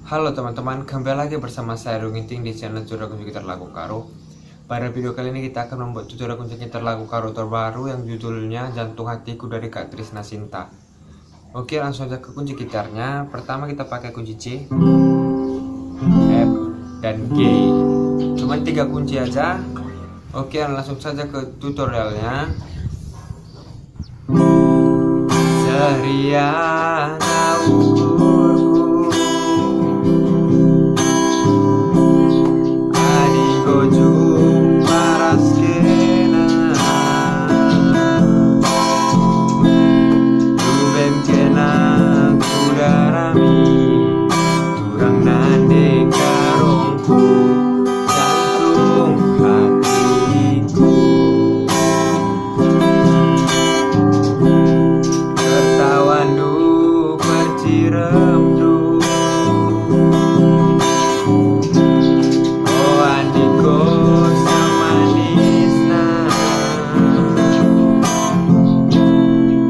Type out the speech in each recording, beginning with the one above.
Halo teman-teman, kembali lagi bersama saya Rungiting di channel tutorial kunci gitar lagu karo. Pada video kali ini kita akan membuat tutorial kunci gitar lagu karo terbaru yang judulnya Jantung Hatiku dari Kak Trisna Sinta. Oke, langsung aja ke kunci gitarnya. Pertama kita pakai kunci C, F, dan G. Cuman 3 kunci aja. Oke, langsung saja ke tutorialnya. Seriana ukurku Adigoju paraskena Tubem kena kudarami Turang nande karongku Jantung hatiku Tertawandu perciremdu Oh andiko samanisna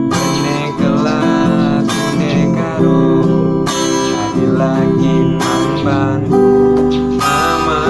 Menekela kunekaro Jadi lagi mambantu Mama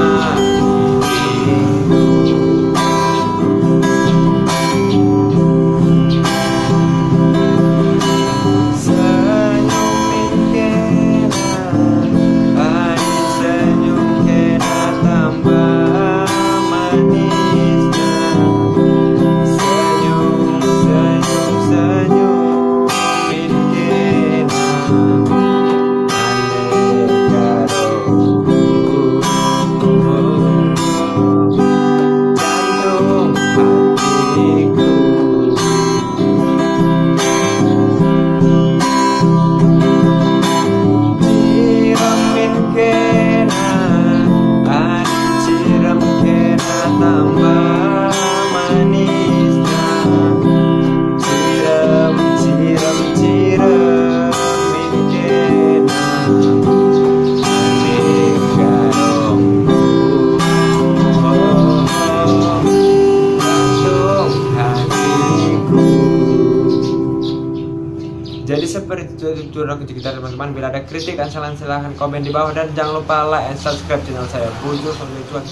Jadi seperti itu tutorial kunci gitar teman-teman. Bila ada kritik dan saran silahkan komen di bawah dan jangan lupa like and subscribe channel saya. Bojo sampai jumpa,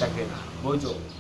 Bojo.